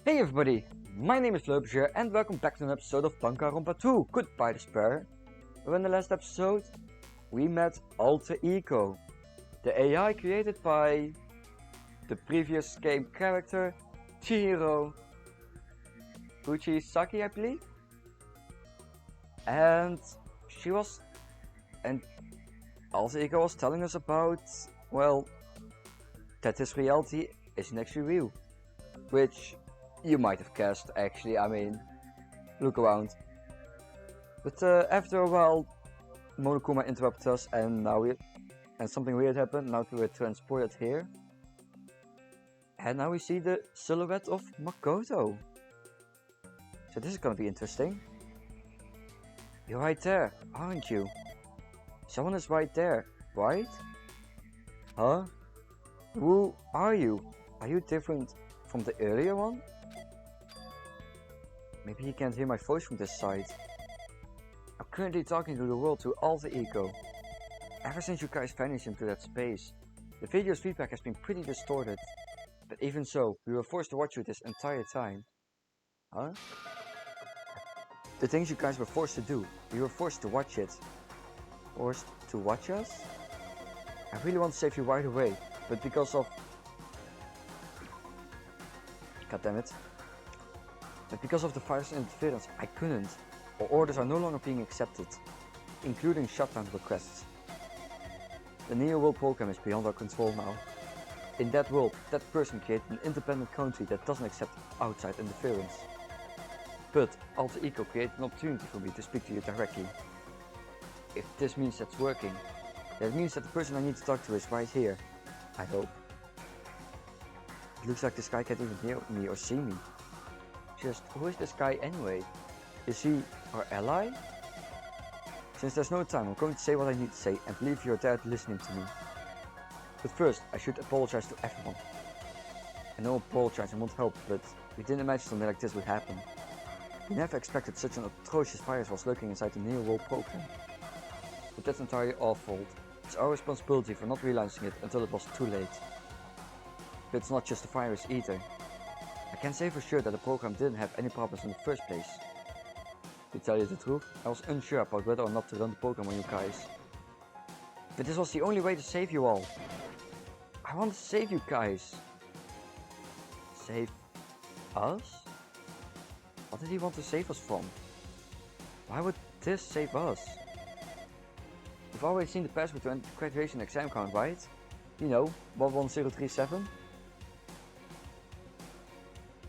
Hey everybody, my name is Leupger and welcome back to an episode of Danganronpa 2, Goodbye Despair. In the last episode, we met Alter Ego, the AI created by the previous game character, Chihiro Fujisaki, I believe. And Alter Ego was telling us about, well, that his reality isn't actually real. Which you might have guessed, actually. I mean, look around. But after a while, Monokuma interrupted us, and something weird happened. Now we're transported here, and now we see the silhouette of Makoto. So this is gonna be interesting. You're right there, aren't you? Someone is right there, right? Huh? Who are you? Are you different from the earlier one? Maybe he can't hear my voice from this side. I'm currently talking to the world through Alter Ego. Ever since you guys vanished into that space, the video's feedback has been pretty distorted. But even so, we were forced to watch you this entire time. Huh? The things you guys were forced to do, we were forced to watch it. Forced to watch us? I really want to save you right away, but because of... God damn it. But because of the virus interference, I couldn't. Our orders are no longer being accepted, including shutdown requests. The Neo-World program is beyond our control now. In that world, that person created an independent country that doesn't accept outside interference. But Alter Ego created an opportunity for me to speak to you directly. If this means that's working, that means that the person I need to talk to is right here. I hope. It looks like this guy can't even hear me or see me. Just, who is this guy anyway? Is he our ally? Since there's no time, I'm going to say what I need to say and believe you're there listening to me. But first, I should apologize to everyone. I know apologizing won't help, but we didn't imagine something like this would happen. We never expected such an atrocious virus was lurking inside the Neo-World program. But that's entirely our fault. It's our responsibility for not realizing it until it was too late. But it's not just the virus either. I can't say for sure that the program didn't have any problems in the first place. To tell you the truth, I was unsure about whether or not to run the program on you guys. But this was the only way to save you all. I want to save you guys. Save us? What did he want to save us from? Why would this save us? You've already seen the password to enter the graduation exam count, right? You know, 11037?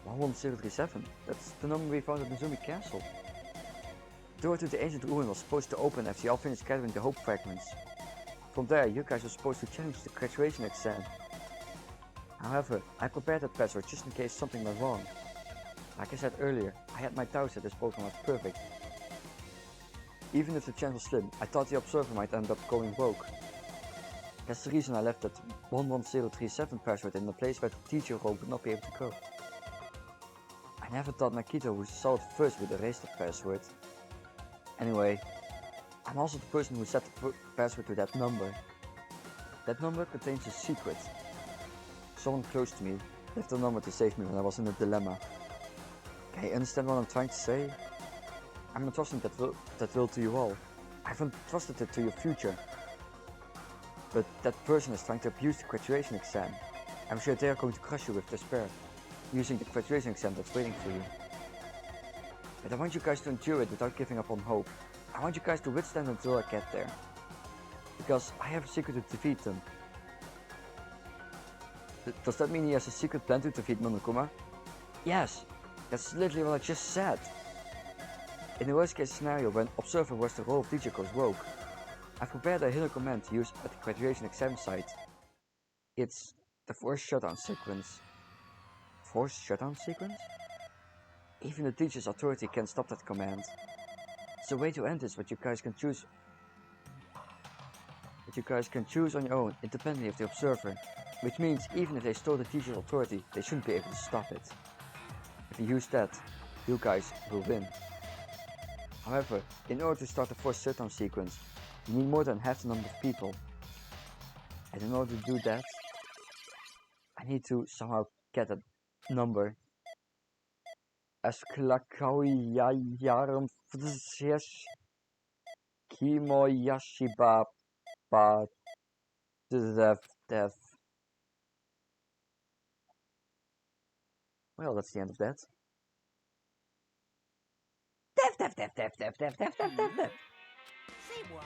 11037, that's the number we found at Mizumi Castle. The door to the ancient ruin was supposed to open after you all finished gathering the hope fragments. From there, you guys were supposed to challenge the graduation exam. However, I prepared that password just in case something went wrong. Like I said earlier, I had my doubts that this program was perfect. Even if the chance was slim, I thought the observer might end up going rogue. That's the reason I left that 11037 password in a place where the teacher role would not be able to go. I never thought Nakito, who saw it first, would erase the password. Anyway, I'm also the person who set the password to that number. That number contains a secret. Someone close to me left the number to save me when I was in a dilemma. Can you understand what I'm trying to say? I'm entrusting that will to you all. I've entrusted it to your future. But that person is trying to abuse the graduation exam. I'm sure they are going to crush you with despair, using the graduation exam that's waiting for you. But I want you guys to endure it without giving up on hope. I want you guys to withstand until I get there. Because I have a secret to defeat them. Does that mean he has a secret plan to defeat Monokuma? Yes, that's literally what I just said. In the worst case scenario, when Observer was the role of teacher goes rogue, I've prepared a hidden command to use at the graduation exam site. It's the forced shutdown sequence. Forced shutdown sequence? Even the teacher's authority can't stop that command. It's a way to end this what you guys can choose. What you guys can choose on your own, independently of the observer. Which means even if they stole the teacher's authority, they shouldn't be able to stop it. If you use that, you guys will win. However, in order to start the forced shutdown sequence, you need more than half the number of people. And in order to do that, I need to somehow get a number Esklakaoyayarum Fdziesh Kimoyashiba Ba Dev. Well, that's the end of that. Dev. Say what?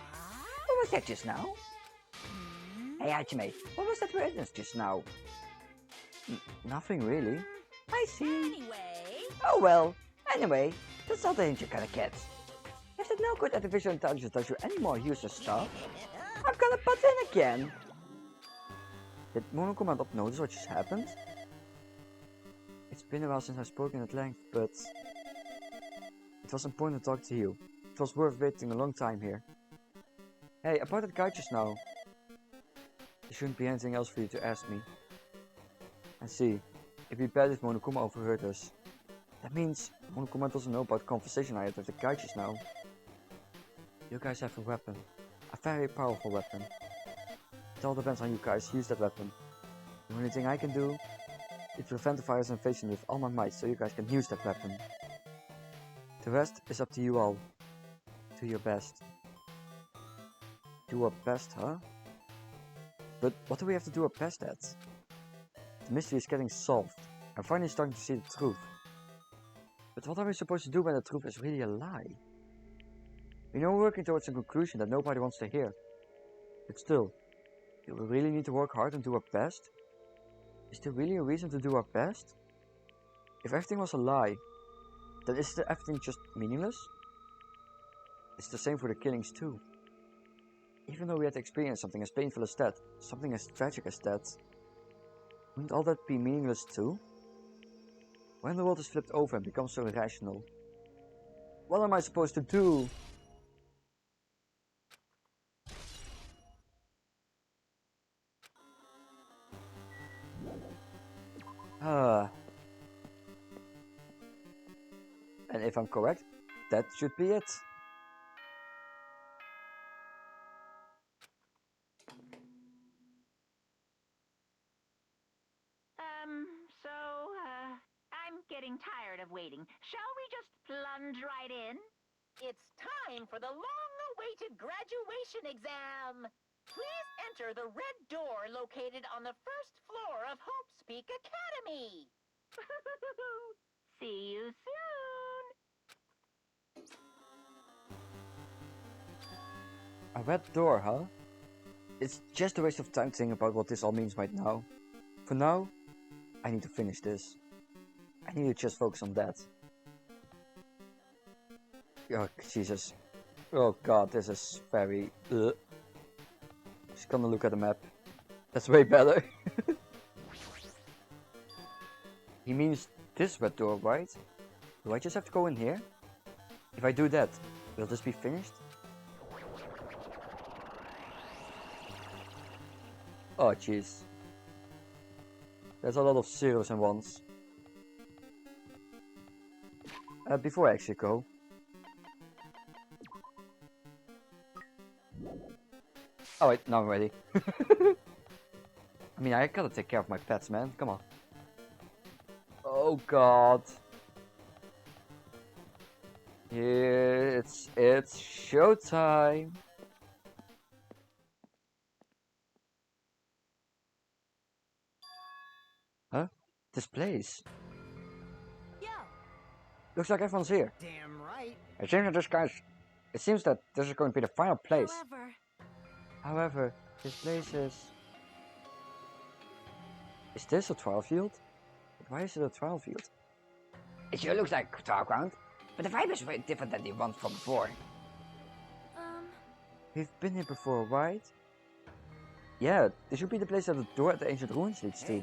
What was that just now? Hey, Hajime, what was that witness just now? Nothing really. I see. Anyway. Oh well. Anyway, that's not the hint you gonna get. If that no good artificial intelligence does you any more useless stuff, I'm gonna butt in again. Did Monokuma not notice what just happened? It's been a while since I've spoken at length, but it was important to talk to you. It was worth waiting a long time here. Hey, about that guy just now. There shouldn't be anything else for you to ask me. I see. It'd be bad if Monokuma overheard us. That means Monokuma doesn't know about the conversation I had with the guy just now. You guys have a weapon. A very powerful weapon. It all depends on you guys use that weapon. The only thing I can do is prevent the virus invasion with all my might so you guys can use that weapon. The rest is up to you all. Do your best. Do our best, huh? But what do we have to do our best at? The mystery is getting solved. I'm finally starting to see the truth. But what are we supposed to do when the truth is really a lie? We know we're working towards a conclusion that nobody wants to hear. But still, do we really need to work hard and do our best? Is there really a reason to do our best? If everything was a lie, then is everything just meaningless? It's the same for the killings too. Even though we had experienced something as painful as that, something as tragic as that, wouldn't all that be meaningless too? When the world is flipped over and becomes so irrational, what am I supposed to do? And if I'm correct, that should be it. I'm getting tired of waiting. Shall we just plunge right in? It's time for the long-awaited graduation exam. Please enter the red door located on the first floor of Hope's Peak Academy. See you soon. A red door, huh? It's just a waste of time to think about what this all means right now. For now, I need to finish this. I need to just focus on that. Oh, Jesus. Oh god, this is very... Just gonna look at the map. That's way better. He means this red door, right? Do I just have to go in here? If I do that, will this be finished? Oh jeez. There's a lot of zeros and ones. Before I actually go. Oh wait, now I'm ready. I mean, I gotta take care of my pets, man. Come on. Oh god. It's showtime. Huh? This place? Yeah. Looks like everyone's here. Damn right. It seems that this is going to be the final place. However, this place is... Is this a trial field? But why is it a trial field? It sure looks like a trial ground, but the vibe is way different than the one from before. We've been here before, right? Yeah, this should be the place that the door at the ancient ruins leads to.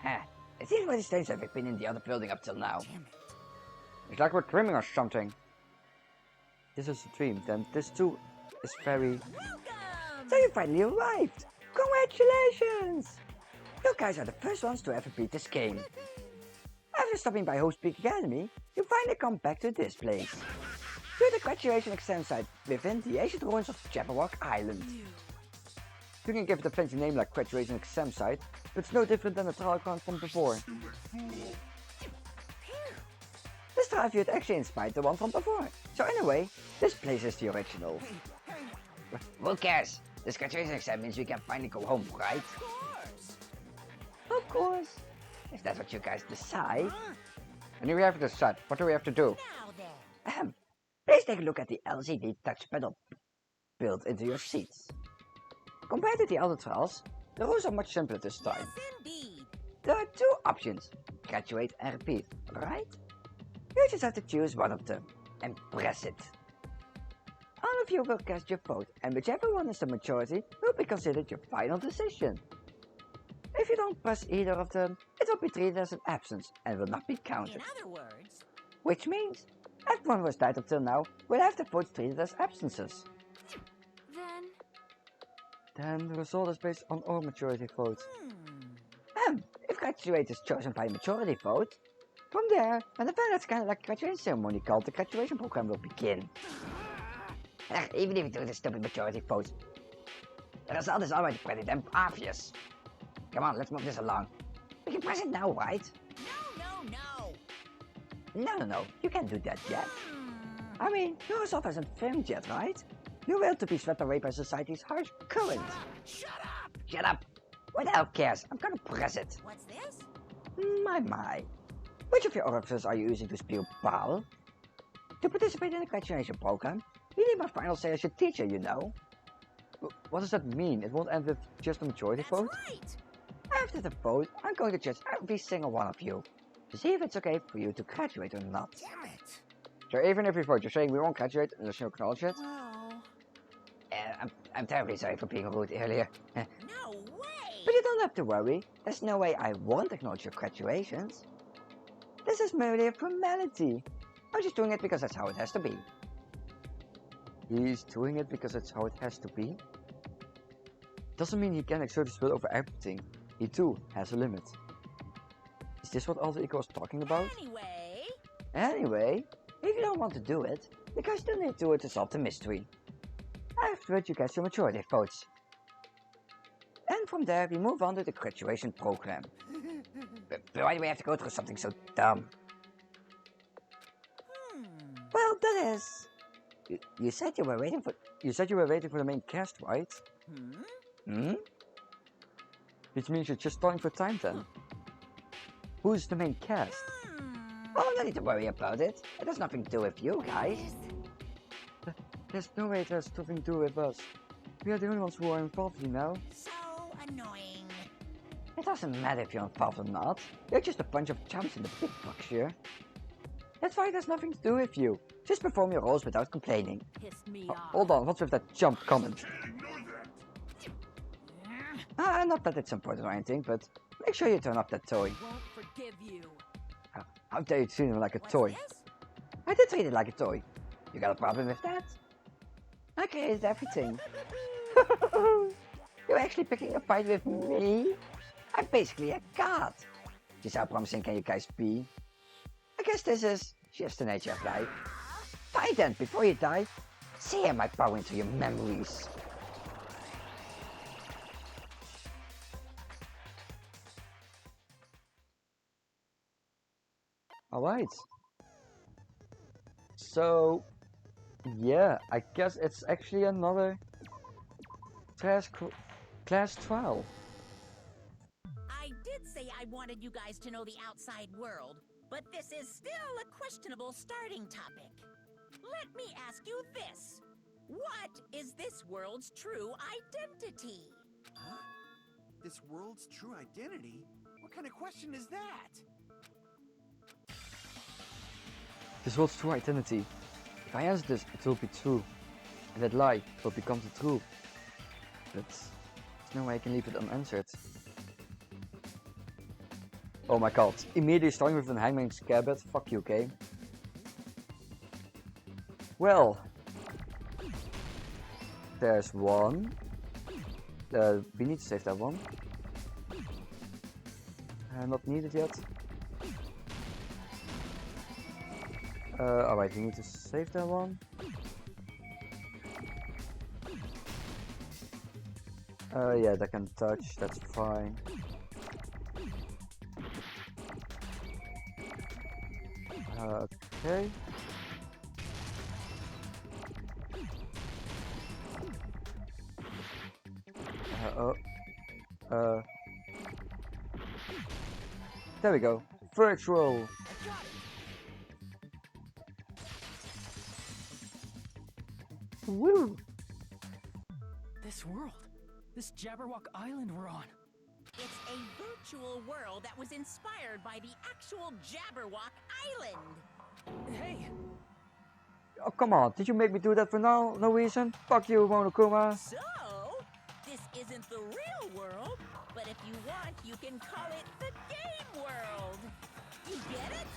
Huh. It seems really strange that we've been in the other building up till now. Damn it. It's like we're dreaming or something. This is a dream, then this too is very... Welcome! So you finally arrived! Congratulations! You guys are the first ones to ever beat this game. After stopping by Hope's Peak Academy, you finally come back to this place. You're the graduation exam site within the ancient ruins of Jabberwock Island. You can give it a fancy name like graduation exam site, but it's no different than the trial ground from before. extra if you'd actually inspired the one from before. So anyway, this place is the original. Who cares? This graduation exam means we can finally go home, right? Of course. Of course. If that's what you guys decide. And here we have to decide. What do we have to do? Now then. Please take a look at the LCD touch panel built into your seats. Compared to the other trials, the rules are much simpler this time. Yes, indeed. There are two options, graduate and repeat, right? You just have to choose one of them and press it. All of you will cast your vote, and whichever one is the majority will be considered your final decision. If you don't press either of them, it will be treated as an absence and will not be counted. In other words, Which means, everyone who has died up till now will have their votes treated as absences. Then the result is based on our majority vote. If graduate is chosen by a majority vote, from there, an event that's kind of like a graduation ceremony called the graduation program will begin. Even if you do the stupid majority vote, the result is already pretty damn obvious. Come on, let's move this along. We can press it now, right? No, you can't do that yet. I mean, your result hasn't filmed yet, right? You will to be swept away by society's harsh current. Shut up! Who the hell cares? I'm gonna press it. what's this? My. Which of your orifices are you using to spew bile? To participate in the graduation program, you need my final say as your teacher, you know. What does that mean? It won't end with just a majority That's vote? right. After the vote, I'm going to judge every single one of you to see if it's okay for you to graduate or not. Damn it. So even if we vote, you're saying we won't graduate unless you acknowledge it? Well, I'm terribly sorry for being rude earlier. no way. But you don't have to worry. There's no way I won't acknowledge your graduations. This is merely a formality. I'm just doing it because that's how it has to be. He's doing it because that's how it has to be? Doesn't mean he can exert his will over everything. He too has a limit. Is this what Alter Ego was talking about? Anyway, if you don't want to do it, you guys still need to do it to solve the mystery. Afterwards, you get your majority votes. And from there, we move on to the graduation program. But why do we have to go through something so dumb? Well, that is... You said you were waiting for the main cast, right? Which means you're just stalling for time then. Who's the main cast? Oh, no need to worry about it. It has nothing to do with you guys. There's no way it has nothing to do with us. We are the only ones who are involved, you know. So annoying. It doesn't matter if you're involved or not. You're just a bunch of chumps in the big box here. That's why it has nothing to do with you. Just perform your roles without complaining. Pissed me Oh, off. hold on, what's with that jump comment? Not that it's important or anything, but make sure you turn up that toy. Won't forgive you. How dare you treat him like a What's toy? this? I did treat it like a toy. You got a problem with that? I created everything. You're actually picking a fight with me? I'm basically a god. Just how promising can you guys be? I guess this is just the nature of life. Fight then, before you die. Sear my power into your memories. Alright. So, yeah, I guess it's actually another class trial. I did say I wanted you guys to know the outside world, but this is still a questionable starting topic. Let me ask you this. What is this world's true identity? Huh? This world's true identity? What kind of question is that? This world's true identity. If I answer this, it will be true. And that lie will become the truth. But there's no way I can leave it unanswered. Oh my god. Immediately starting with an hangman scabbard. Fuck you, game. Well. There's one. We need to save that one. Not needed yet. Alright, we need to save that one. Yeah, that can touch, that's fine. Okay. There we go. Virtual. Woo! This world. This Jabberwock Island we're on. It's a virtual world that was inspired by the actual Jabberwock Island. Hey, Oh, come on. Did you make me do that for now? No reason? Fuck you, Monokuma. So, this isn't the real world, but if you want, you can call it the game world. You get it?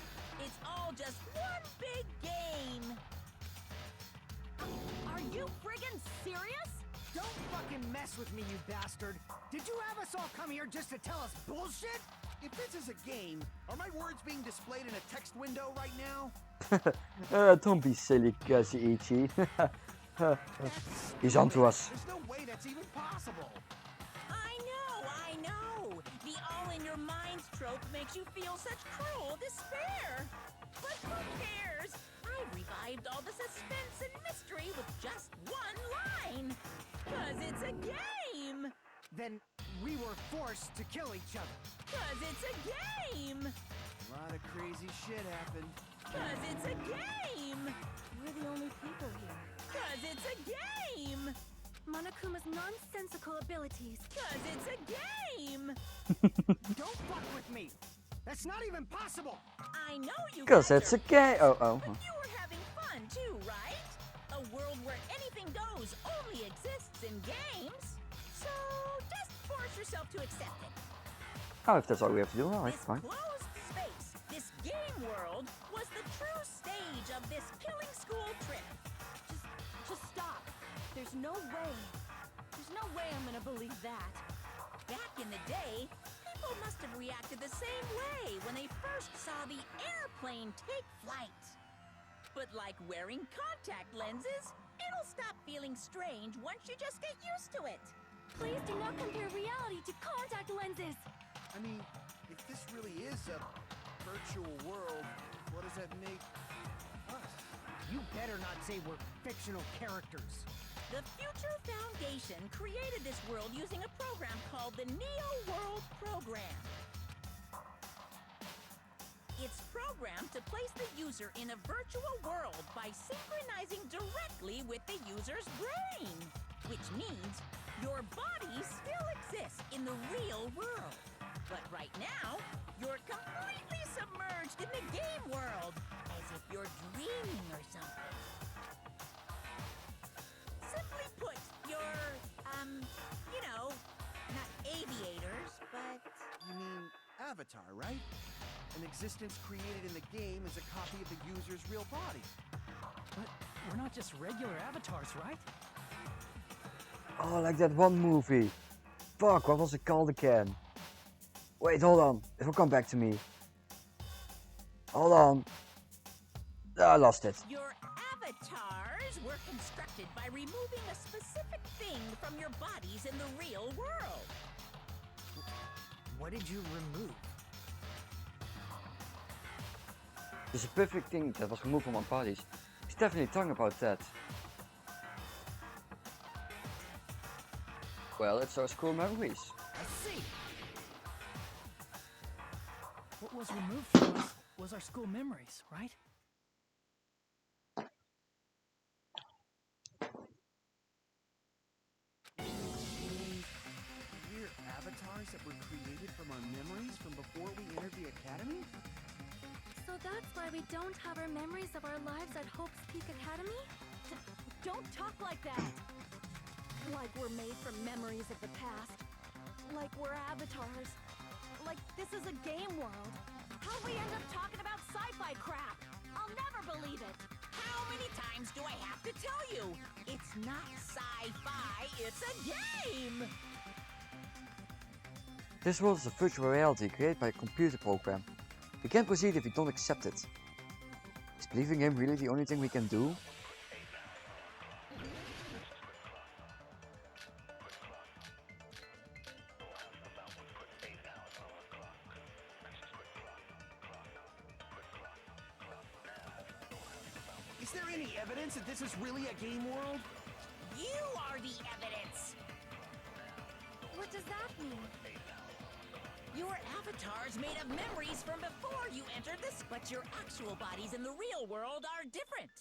It's all just one big game. Are you friggin' serious? Don't fucking mess with me, you bastard! Did you have us all come here just to tell us bullshit? If this is a game, are my words being displayed in a text window right now? Don't be silly, Ichi. He's onto us. There's no way that's even possible. I know. The all-in-your-minds trope makes you feel such cruel despair. But who cares? I revived all the suspense and mystery with just one line. 'Cause it's a game. Then we were forced to kill each other. 'Cause it's a game. A lot of crazy shit happened. 'Cause it's a game. We're the only people here. 'Cause it's a game. Monokuma's nonsensical abilities. 'Cause it's a game. Don't fuck with me! That's not even possible! I know you Because guys it's are a game. pissed, Oh. But you were having fun too, right? A world where anything goes only exists in games. So just force yourself to accept it. Oh, if that's all we have to do, alright, This fine. closed space, this game world, was the true stage of this killing school trip. Just stop. There's no way. There's no way I'm gonna believe that. Back in the day, people must have reacted the same way when they first saw the airplane take flight. But like wearing contact lenses, it'll stop feeling strange once you just get used to it. Please do not compare reality to contact lenses. I mean, if this really is a virtual world, what does that make us? You better not say we're fictional characters. The Future Foundation created this world using a program called the Neo World Program. It's programmed to place the user in a virtual world by synchronizing directly with the user's brain, which means your body still exists in the real world. But right now, you're completely submerged in the game world, as if you're dreaming or something. Simply put, you're, not aviators, but... You mean Avatar, right? An existence created in the game is a copy of the user's real body. but we're not just regular avatars, right? Oh, like that one movie. Fuck, what was it called again? Wait, hold on. It will come back to me. Hold on. I lost it. Your avatars were constructed by removing a specific thing from your bodies in the real world. What did you remove? There's a perfect thing that was removed from our bodies. He's definitely talking about that. Well, it's our school memories. I see. What was removed from us was our school memories, right? We're avatars that were created from our memories from before we entered the academy? So that's why we don't have our memories of our lives at Hope's Peak Academy? Don't talk like that! Like we're made from memories of the past. Like we're avatars. Like this is a game world. How'd we end up talking about sci-fi crap? I'll never believe it! How many times do I have to tell you? It's not sci-fi, it's a game! This world is a virtual reality created by a computer program. We can't proceed if we don't accept it. Is believing him really the only thing we can do? Is there any evidence that this is really a game world? You are the evidence! What does that mean? Your avatar's made of memories from before you entered this, but your actual bodies in the real world are different.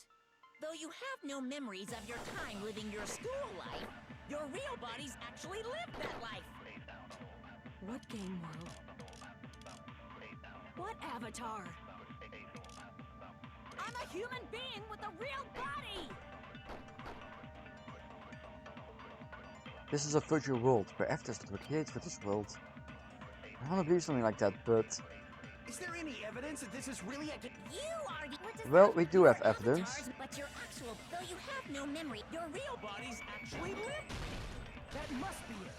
Though you have no memories of your time living your school life, your real bodies actually lived that life. What game world? What avatar? I'm a human being with a real body! This is a virtual world where avatars that were created for this world. I want to believe something like that, but Is there any evidence that this is really a game? You are the... What does well, that we mean? do have Your evidence. avatars, but your actual... Though you have no memory, your real bodies actually live. That must be it.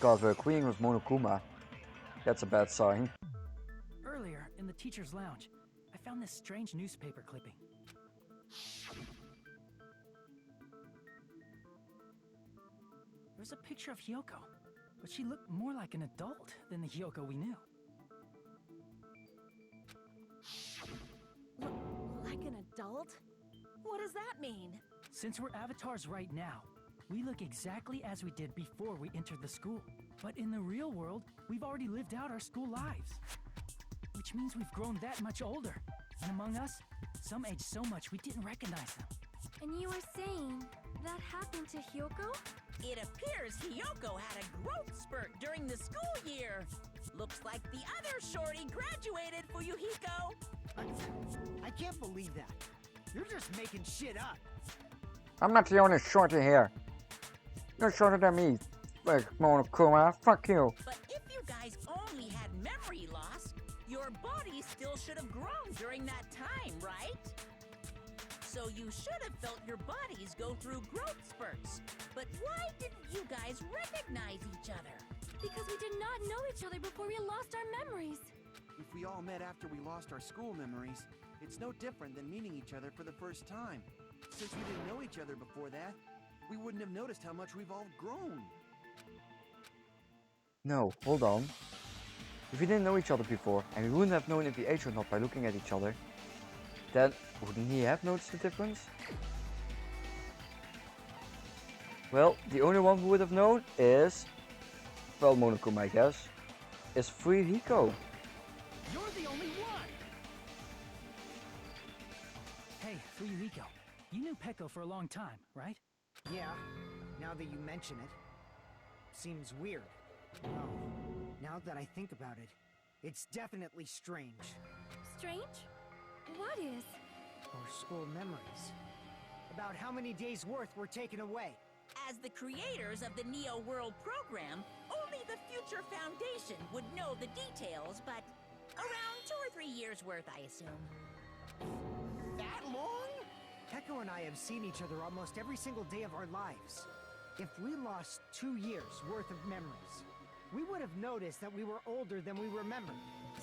God, we're agreeing with Monokuma. That's a bad sign. Earlier, in the teacher's lounge, I found this strange newspaper clipping. There was a picture of Hyoko, but she looked more like an adult than the Hyoko we knew. Like an adult? What does that mean? Since we're avatars right now, we look exactly as we did before we entered the school. But in the real world, we've already lived out our school lives. Which means we've grown that much older. And among us, some age so much we didn't recognize them. And you were saying that happened to Hyoko? It appears Hyoko had a growth spurt during the school year. Looks like the other shorty graduated, Fuyuhiko. I can't believe that. You're just making shit up. I'm not the only shorty here. You're shorter than me, like Monokuma. Fuck you. But if you guys only had memory loss, your body still should have grown during that time, right? So you should have felt your bodies go through growth spurts. But why didn't you guys recognize each other? Because we did not know each other before we lost our memories. If we all met after we lost our school memories, it's no different than meeting each other for the first time. Since we didn't know each other before that, we wouldn't have noticed how much we've all grown. No, hold on. If we didn't know each other before, and we wouldn't have known if we aged or not by looking at each other, then wouldn't he have noticed the difference? Well, the only one who would have known is, well, Monokuma, I guess, is Fuyuhiko. You're the only one! Hey, Fuyuhiko, you knew Peko for a long time, right? Yeah, now that you mention it. Seems weird. No, now that I think about it, it's definitely strange. Strange? What is? Our school memories. About how many days' worth were taken away. As the creators of the Neo World program, only the Future Foundation would know the details, but around 2 or 3 years worth, I assume. That long? Peko and I have seen each other almost every single day of our lives. If we lost 2 years worth of memories, we would have noticed that we were older than we remembered.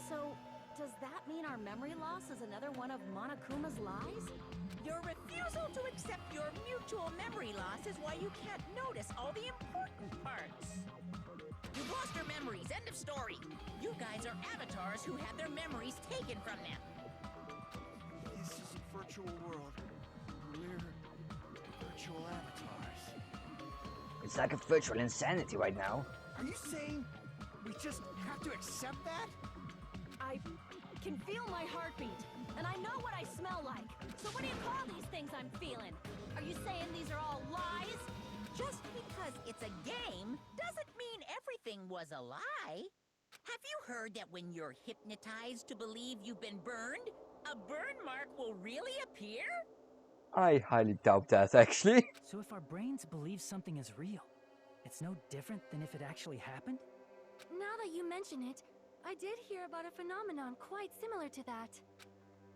So, does that mean our memory loss is another one of Monokuma's lies? Your refusal to accept your mutual memory loss is why you can't notice all the important parts. You've lost your memories, end of story. You guys are avatars who had their memories taken from them. This is a virtual world. We're virtual avatars. It's like a virtual insanity right now. Are you saying we just have to accept that? I can feel my heartbeat, and I know what I smell like. So what do you call these things I'm feeling? Are you saying these are all lies? Just because it's a game doesn't mean everything was a lie. Have you heard that when you're hypnotized to believe you've been burned, a burn mark will really appear? I highly doubt that, actually. So if our brains believe something is real, it's no different than if it actually happened? Now that you mention it, I did hear about a phenomenon quite similar to that.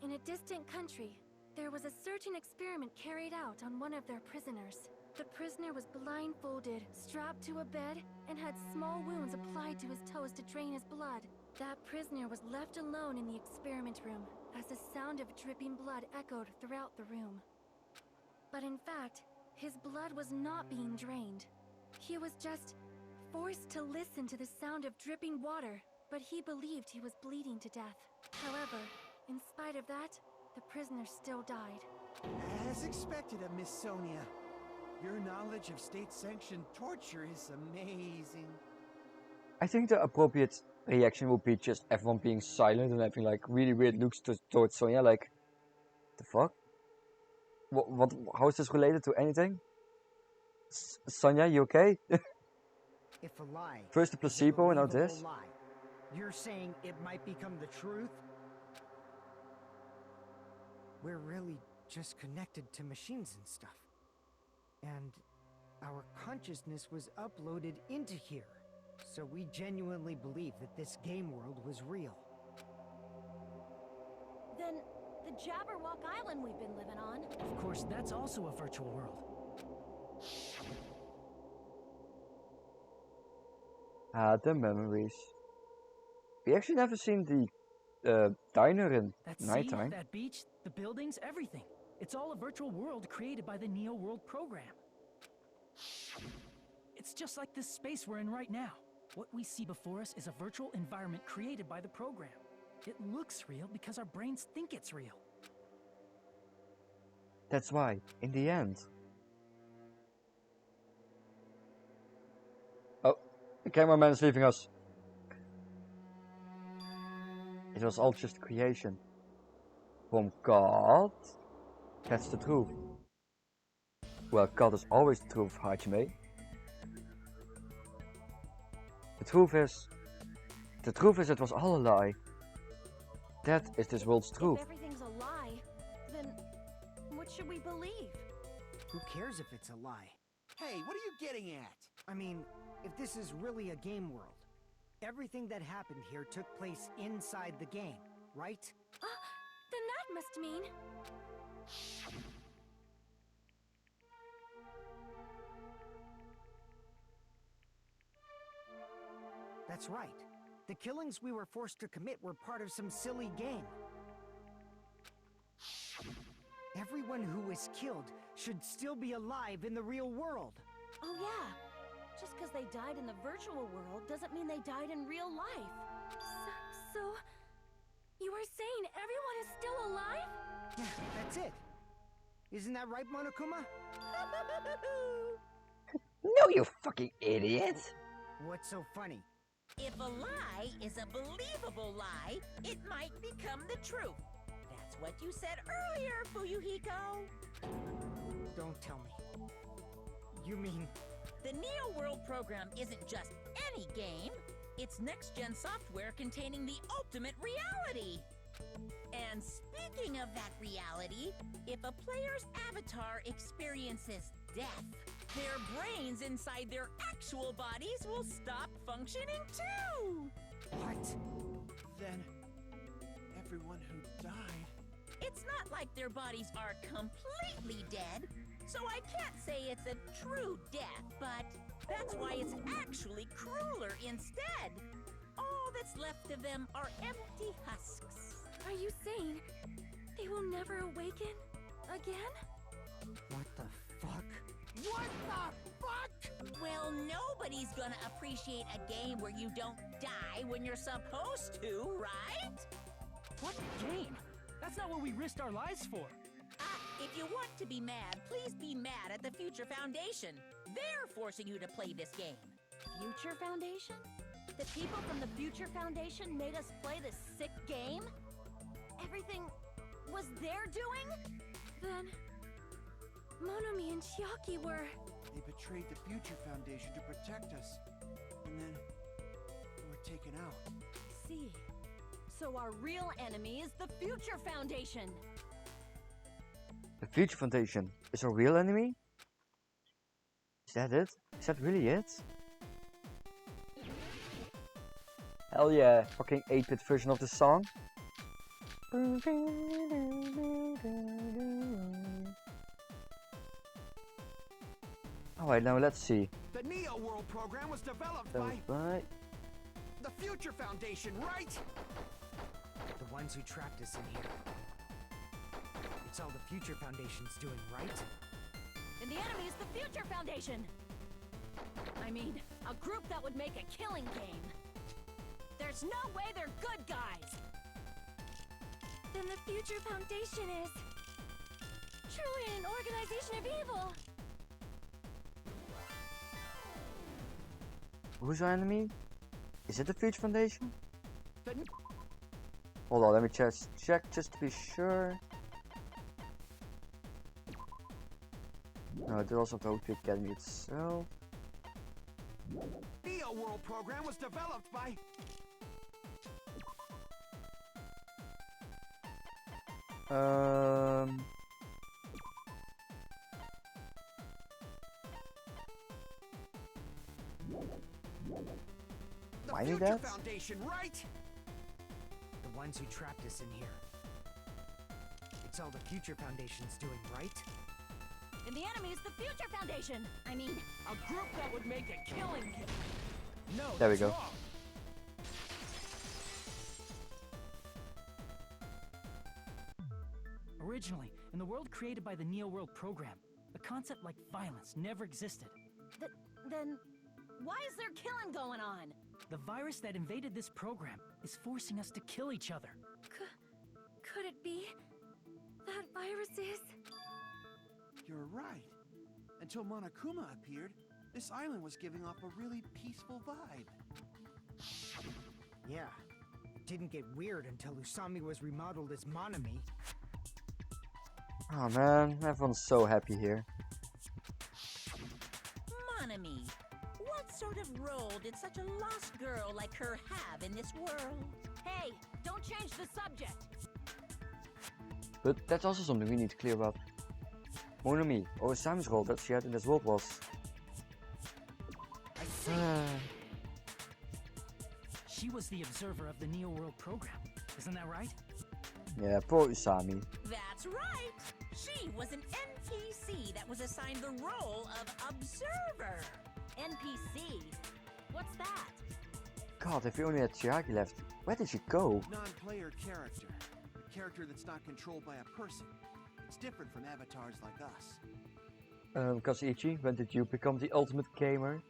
In a distant country, there was a certain experiment carried out on one of their prisoners. The prisoner was blindfolded, strapped to a bed, and had small wounds applied to his toes to drain his blood. That prisoner was left alone in the experiment room, as the sound of dripping blood echoed throughout the room. But in fact, his blood was not being drained. He was just forced to listen to the sound of dripping water, but he believed he was bleeding to death. However, in spite of that, the prisoners still died. As expected of Miss Sonia. Your knowledge of state-sanctioned torture is amazing. I think the appropriate reaction would be just everyone being silent and having like really weird looks towards Sonia, like, the fuck? What? How is this related to anything? Sonia, you okay? If a lie First the is a placebo and now believable this? lie, you're saying it might become the truth? We're really just connected to machines and stuff. And our consciousness was uploaded into here. So we genuinely believe that this game world was real. Then the Jabberwock Island we've been living on. Of course, that's also a virtual world. The memories. We actually never seen the diner in That sea, nighttime. that beach, the buildings, everything. It's all a virtual world created by the Neo World program. It's just like this space we're in right now. What we see before us is a virtual environment created by the program. It looks real because our brains think it's real. That's why, in the end. Oh, the cameraman is leaving us. It was all just creation. From God? That's the truth. Well, God is always the truth, Hajime. The truth is it was all a lie. That is this world's truth. If everything's a lie, then what should we believe? Who cares if it's a lie? Hey, what are you getting at? I mean, if this is really a game world, everything that happened here took place inside the game, right? Then that must mean... That's right. The killings we were forced to commit were part of some silly game. Everyone who was killed should still be alive in the real world. Oh yeah. Just because they died in the virtual world doesn't mean they died in real life. So... You are saying everyone is still alive? Yeah, that's it. Isn't that right, Monokuma? No, you fucking idiot! What's so funny? If a lie is a believable lie, it might become the truth. That's what you said earlier, Fuyuhiko. Don't tell me. You mean... The Neo World program isn't just any game. It's next-gen software containing the ultimate reality. And speaking of that reality, if a player's avatar experiences death, their brains inside their actual bodies will stop functioning too! What? Then, everyone who died... It's not like their bodies are completely dead, so I can't say it's a true death, but that's why it's actually crueler instead. All that's left of them are empty husks. Are you saying they will never awaken again? What the fuck? What the fuck? Well, nobody's gonna appreciate a game where you don't die when you're supposed to, right? What game? That's not what we risked our lives for. If you want to be mad, please be mad at the Future Foundation. They're forcing you to play this game. Future Foundation? The people from the Future Foundation made us play this sick game? Everything was their doing? Then... Monomi and Chiaki were... They betrayed the Future Foundation to protect us. And then... they were taken out. See. So our real enemy is the Future Foundation. The Future Foundation is a real enemy? Is that it? Is that really it? Hell yeah, fucking 8-bit version of the song. Alright, now let's see. The Neo World program was developed by the Future Foundation, right? The ones who trapped us in here. It's all the Future Foundation's doing, right? And the enemy is the Future Foundation. I mean, a group that would make a killing game. There's no way they're good guys. Then the Future Foundation is truly an organization of evil. Who's our enemy? Is it the Future Foundation? Hold on, let me check just to be sure. No, it was not the OP Academy itself. Neo World program was developed by... The Why did Future that? Foundation, right? The ones who trapped us in here. It's all the Future Foundation's doing, right? And the enemy's the Future Foundation. I mean, A group that would make a killing game. No, There we that's go. wrong. Originally, in the world created by the Neo World program, a concept like violence never existed. then why is there killing going on? The virus that invaded this program is forcing us to kill each other. Could it be that virus is? You're right. Until Monokuma appeared, this island was giving off a really peaceful vibe. Yeah. It didn't get weird until Usami was remodeled as Monami. Oh man, everyone's so happy here. Monami, what sort of role did such a lost girl like her have in this world? Hey, don't change the subject. But that's also something we need to clear up. Monami, or Usami's role that she had in this world was... I see. She was the observer of the Neo World program. Isn't that right? Yeah, poor Usami. That's right! She was an NPC that was assigned the role of observer. NPC? What's that? God, if we only had Chiaki left, where did she go? Non-player character. A character that's not controlled by a person. It's different from avatars like us. Kazuichi, when did you become the ultimate gamer?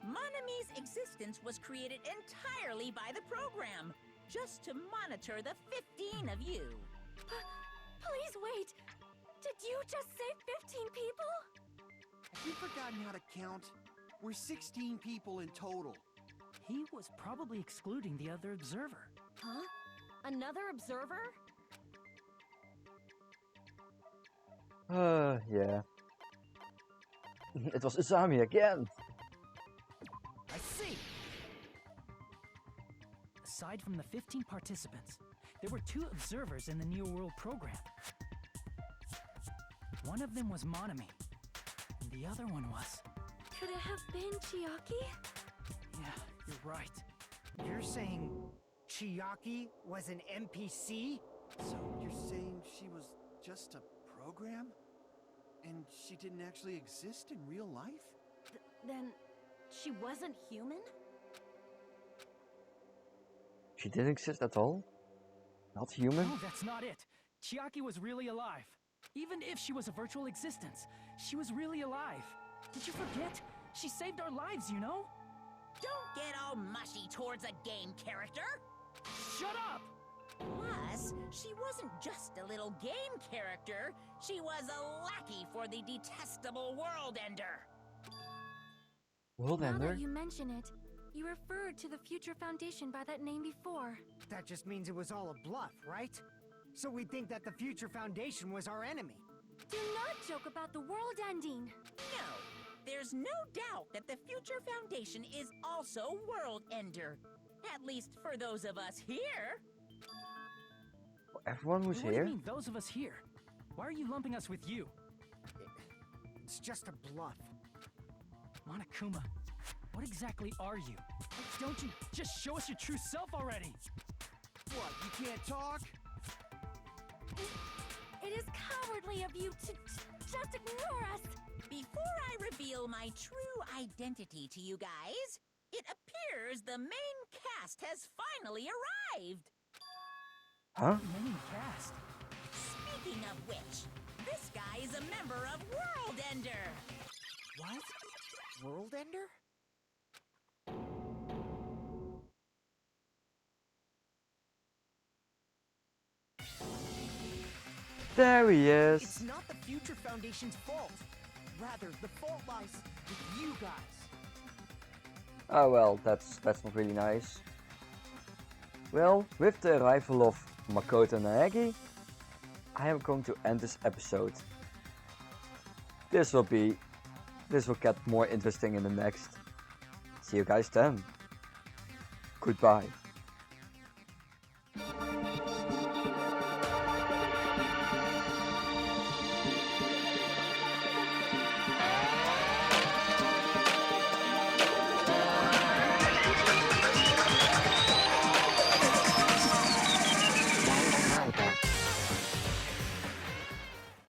Monami's existence was created entirely by the program, just to monitor the 15 of you. Please wait. Did you just say 15 people? Have you forgotten how to count? We're 16 people in total. He was probably excluding the other observer. Huh? Another observer? Yeah. It was Usami again. I see! Aside from the 15 participants, there were 2 observers in the Neo World program. One of them was Monami, and the other one was... Could it have been Chiaki? Yeah, you're right. You're saying Chiaki was an NPC? So you're saying she was just a program? And she didn't actually exist in real life? Then she wasn't human? She didn't exist at all? Not human? No, that's not it. Chiaki was really alive. Even if she was a virtual existence, she was really alive. Did you forget? She saved our lives, you know? Don't get all mushy towards a game character! Shut up! Plus, she wasn't just a little game character, she was a lackey for the detestable World Ender. World Now Ender? that you mention it, you referred to the Future Foundation by that name before. That just means it was all a bluff, right? So we think that the Future Foundation was our enemy. Do not joke about the world ending. No, there's no doubt that the Future Foundation is also World Ender. At least for those of us here. Everyone who's What do you here? mean, those of us here? Why are you lumping us with you? It's just a bluff. Monokuma, what exactly are you? Don't you just show us your true self already? What, you can't talk? It is cowardly of you to just ignore us. Before I reveal my true identity to you guys, it appears the main cast has finally arrived. Huh? Main cast. Speaking of which, this guy is a member of World Ender. What? World Ender? There he is. It's not the Future Foundation's fault. Rather, the fault lies with you guys. Oh well, that's not really nice. Well, with the arrival of Makoto and Naegi, I am going to end this episode. This will get more interesting in the next. See you guys then. Goodbye.